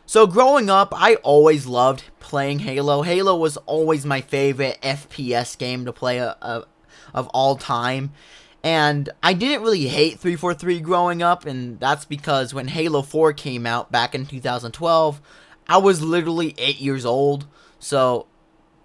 So growing up, I always loved playing Halo. Halo was always my favorite FPS game to play of all time. And I didn't really hate 343 growing up, and that's because when Halo 4 came out back in 2012, I was literally 8 years old. So,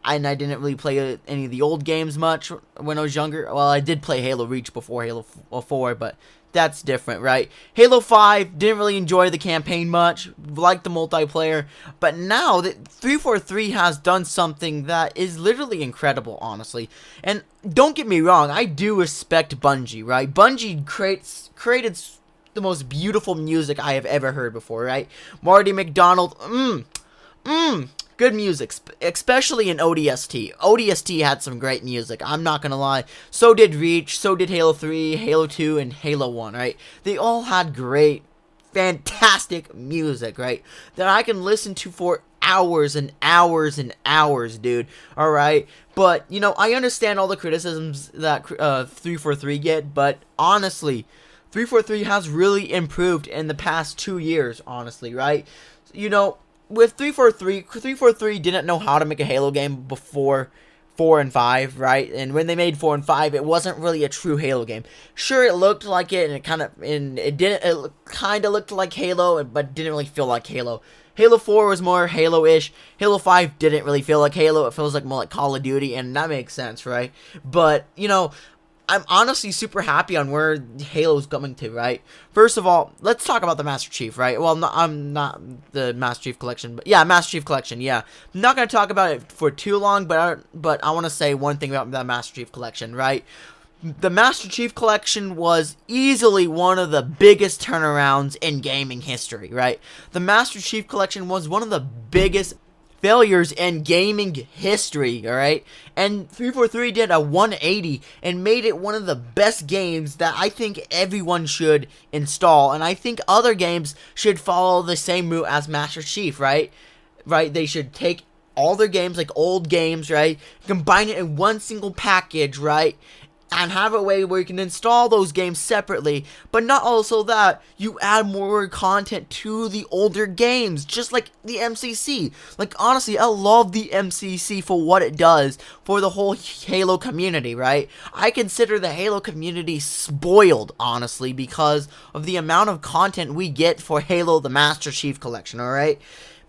and I didn't really play any of the old games much when I was younger. Well, I did play Halo Reach before Halo 4, but that's different, right? Halo 5, didn't really enjoy the campaign much, liked the multiplayer, but now that 343 has done something that is literally incredible, honestly. And don't get me wrong, I do respect Bungie, right? Bungie created the most beautiful music I have ever heard before, right? Marty McDonald, good music, especially in ODST. ODST had some great music, I'm not gonna lie. So did Reach, so did Halo 3, Halo 2, and Halo 1, right? They all had great, fantastic music, right? That I can listen to for hours and hours and hours, dude, alright? But, you know, I understand all the criticisms that 343 get, but honestly, 343 has really improved in the past 2 years, honestly, right? You know, with 343 didn't know how to make a Halo game before 4 and 5, right? And when they made 4 and 5, it wasn't really a true Halo game. Sure, it looked like it, and it kind of looked like Halo, but didn't really feel like Halo. Halo 4 was more Halo-ish. Halo 5 didn't really feel like Halo. It feels like more like Call of Duty, and that makes sense, right? But, you know, I'm honestly super happy on where Halo's coming to, right? First of all, let's talk about the Master Chief, right? Well, I'm not the Master Chief Collection, but yeah, Master Chief Collection, yeah. I'm not going to talk about it for too long, but I want to say one thing about the Master Chief Collection, right? The Master Chief Collection was easily one of the biggest turnarounds in gaming history, right? The Master Chief Collection was one of the biggest failures in gaming history, alright? And 343 did a 180 and made it one of the best games that I think everyone should install. And I think other games should follow the same route as Master Chief, right? Right? They should take all their games, like old games, right? Combine it in one single package, right? And have a way where you can install those games separately, but not also that, you add more content to the older games, just like the MCC. Like, honestly, I love the MCC for what it does for the whole Halo community, right? I consider the Halo community spoiled, honestly, because of the amount of content we get for Halo the Master Chief Collection, alright?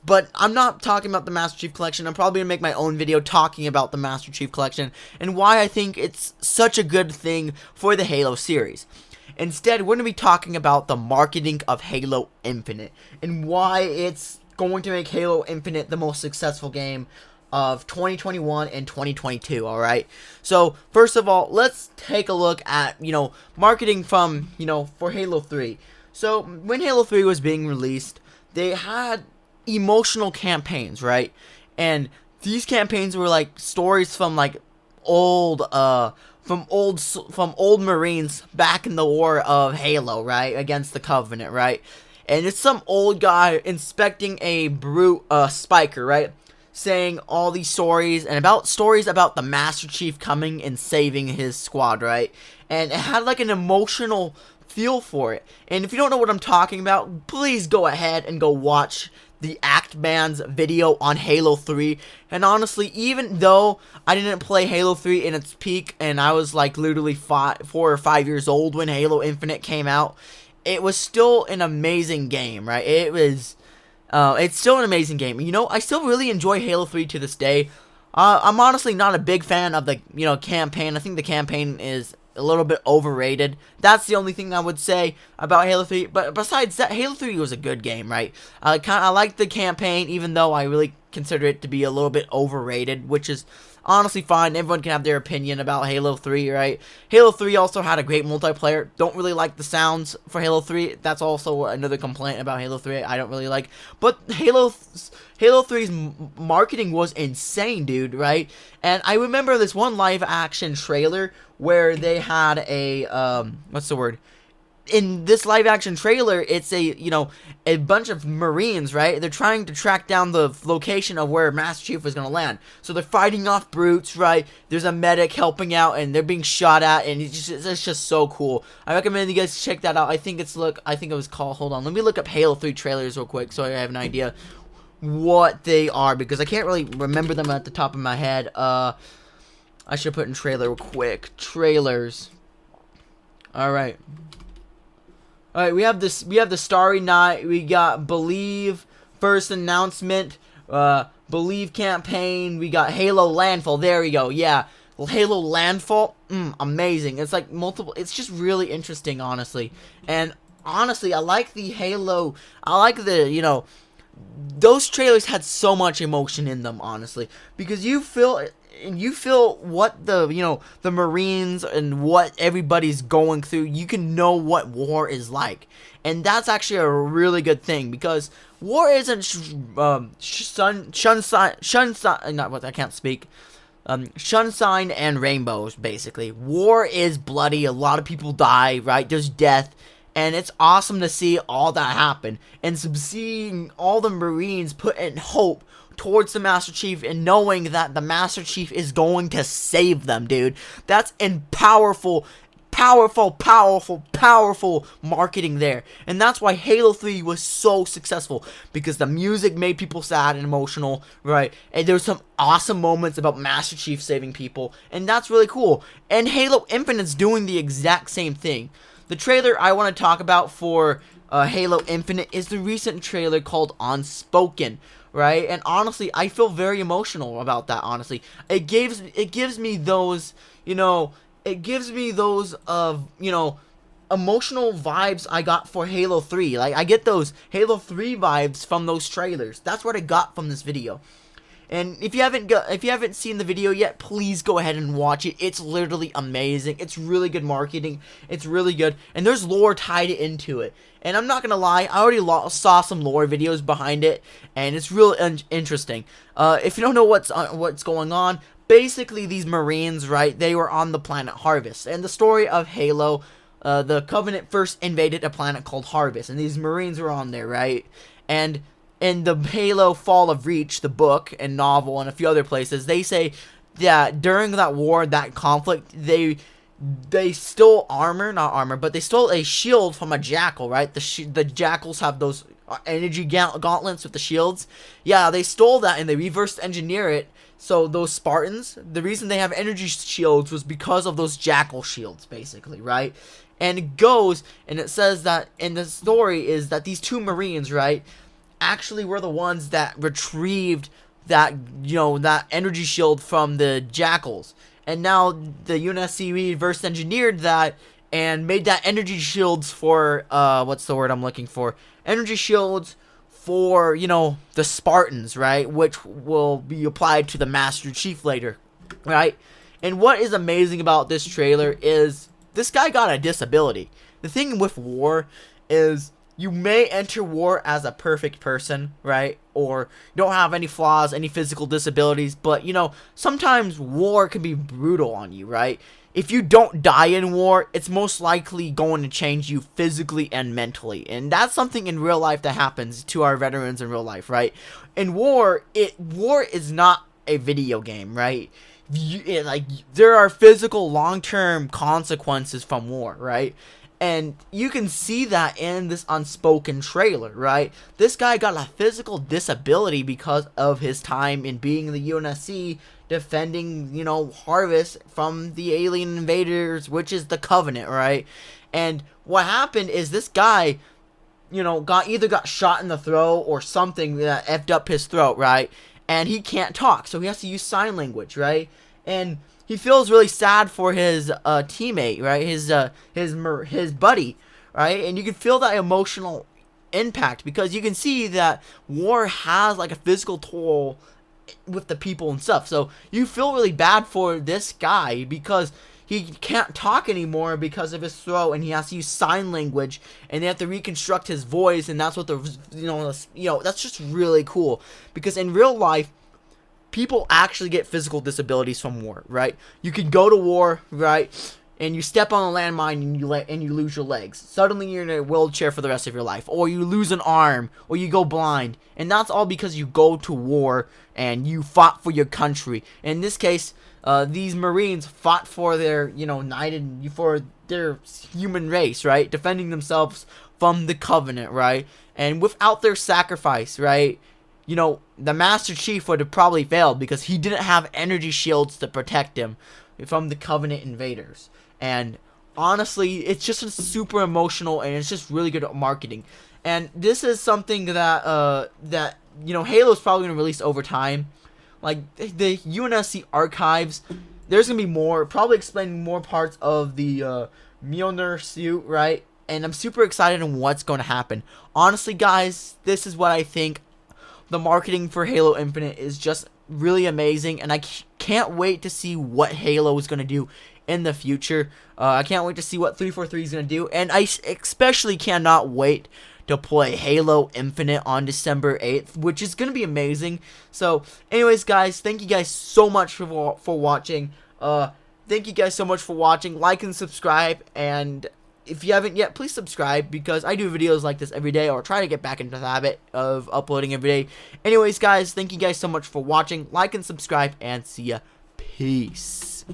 But I'm not talking about the Master Chief Collection. I'm probably going to make my own video talking about the Master Chief Collection and why I think it's such a good thing for the Halo series. Instead, we're going to be talking about the marketing of Halo Infinite and why it's going to make Halo Infinite the most successful game of 2021 and 2022, alright? So, first of all, let's take a look at, marketing from, for Halo 3. So, when Halo 3 was being released, they had emotional campaigns, right? And these campaigns were like stories from like old Marines back in the war of Halo, right? Against the Covenant, right? And it's some old guy inspecting a brute spiker, right? Saying all these stories about the Master Chief coming and saving his squad, right? And it had like an emotional feel for it. And if you don't know what I'm talking about, please go ahead and go watch the Act Man's video on Halo 3. And honestly, even though I didn't play Halo 3 in its peak, and I was like literally 4 or 5 years old when Halo Infinite came out, it was still an amazing game, right? It's still an amazing game. I still really enjoy Halo 3 to this day. I'm honestly not a big fan of the, campaign. I think the campaign is a little bit overrated. That's the only thing I would say about Halo 3. But besides that, Halo 3 was a good game, right? I liked the campaign, even though I really consider it to be a little bit overrated, which is honestly fine. Everyone can have their opinion about Halo 3, right? Halo 3 also had a great multiplayer. Don't really like the sounds for Halo 3. That's also another complaint about Halo 3 I don't really like. But Halo 3's marketing was insane, dude, right? And I remember this one live action trailer where they had a, what's the word? In this live action trailer, it's a bunch of Marines, right? They're trying to track down the location of where Master Chief was going to land. So they're fighting off brutes, right? There's a medic helping out, and they're being shot at, and it's just so cool. I recommend you guys check that out. I think it was called, hold on, let me look up Halo 3 trailers real quick so I have an idea what they are because I can't really remember them at the top of my head. I should put in trailer real quick. Trailers. Alright. Alright, we have this. We have the Starry Night. We got Believe, First Announcement, Believe Campaign. We got Halo Landfall. There we go. Yeah. Halo Landfall. Amazing. It's like multiple. It's just really interesting, honestly. And honestly, I like the Halo. I like the, those trailers had so much emotion in them, honestly, because you feel what the Marines and what everybody's going through. You can know what war is like, and that's actually a really good thing because war isn't sunshine and rainbows. Basically, war is bloody. A lot of people die, right? There's death. And it's awesome to see all that happen. And seeing all the Marines put in hope towards the Master Chief and knowing that the Master Chief is going to save them, dude. That's powerful marketing there. And that's why Halo 3 was so successful. Because the music made people sad and emotional, right? And there's some awesome moments about Master Chief saving people. And that's really cool. And Halo Infinite's doing the exact same thing. The trailer I want to talk about for Halo Infinite is the recent trailer called Unspoken, right? And honestly, I feel very emotional about that, honestly. It gives me those, emotional vibes I got for Halo 3. Like, I get those Halo 3 vibes from those trailers. That's what I got from this video. And if you haven't seen the video yet, please go ahead and watch it. It's literally amazing. It's really good marketing. It's really good, and there's lore tied into it. And I'm not gonna lie, I already saw some lore videos behind it, and it's real interesting. If you don't know what's going on, basically these Marines, right? They were on the planet Harvest, and the story of Halo, the Covenant first invaded a planet called Harvest, and these Marines were on there, right? And in the Halo Fall of Reach, the book and novel and a few other places, they say that during that war, that conflict, they stole but they stole a shield from a jackal, right? The jackals have those energy gauntlets with the shields. Yeah, they stole that and they reverse engineer it. So those Spartans, the reason they have energy shields was because of those jackal shields, basically, right? And it goes, and it says that in the story is that these two Marines, right, actually were the ones that retrieved that that energy shield from the jackals, and now the UNSC reverse engineered that and made that energy shields for what's the word I'm looking for? Energy shields for the Spartans, right? Which will be applied to the Master Chief later, right? And what is amazing about this trailer is this guy got a disability. The thing with war is you may enter war as a perfect person, right? Or you don't have any flaws, any physical disabilities, but sometimes war can be brutal on you, right? If you don't die in war, it's most likely going to change you physically and mentally. And that's something in real life that happens to our veterans in real life, right? In war, war is not a video game, right? There are physical long-term consequences from war, right? And you can see that in this Unspoken trailer, right? This guy got a physical disability because of his time in being in the UNSC, defending, Harvest from the alien invaders, which is the Covenant, right? And what happened is this guy, got shot in the throat or something that effed up his throat, right? And he can't talk, so he has to use sign language, right? And he feels really sad for his teammate, right? His buddy, right? And you can feel that emotional impact because you can see that war has like a physical toll with the people and stuff. So you feel really bad for this guy because he can't talk anymore because of his throat, and he has to use sign language, and they have to reconstruct his voice, and that's what that's just really cool because in real life, people actually get physical disabilities from war, right? You can go to war, right, and you step on a landmine and you lose your legs. Suddenly you're in a wheelchair for the rest of your life, or you lose an arm, or you go blind, and that's all because you go to war and you fought for your country. In this case, these Marines fought for their, for their human race, right, defending themselves from the Covenant, right, and without their sacrifice, right, you know, the Master Chief would have probably failed because he didn't have energy shields to protect him from the Covenant invaders. And honestly, it's just super emotional, and it's just really good at marketing. And this is something that you know, Halo's probably gonna release over time. Like the UNSC archives, there's gonna be more, probably explaining more parts of the Mjolnir suit, right? And I'm super excited on what's going to happen. Honestly, guys, this is what I think. The marketing for Halo Infinite is just really amazing, and I can't wait to see what Halo is going to do in the future. I can't wait to see what 343 is going to do, and I especially cannot wait to play Halo Infinite on December 8th, which is going to be amazing. So, anyways, guys, thank you guys so much for watching. Thank you guys so much for watching. Like and subscribe, and if you haven't yet, please subscribe, because I do videos like this every day, or try to get back into the habit of uploading every day. Anyways, guys, thank you guys so much for watching. Like and subscribe, and see ya. Peace.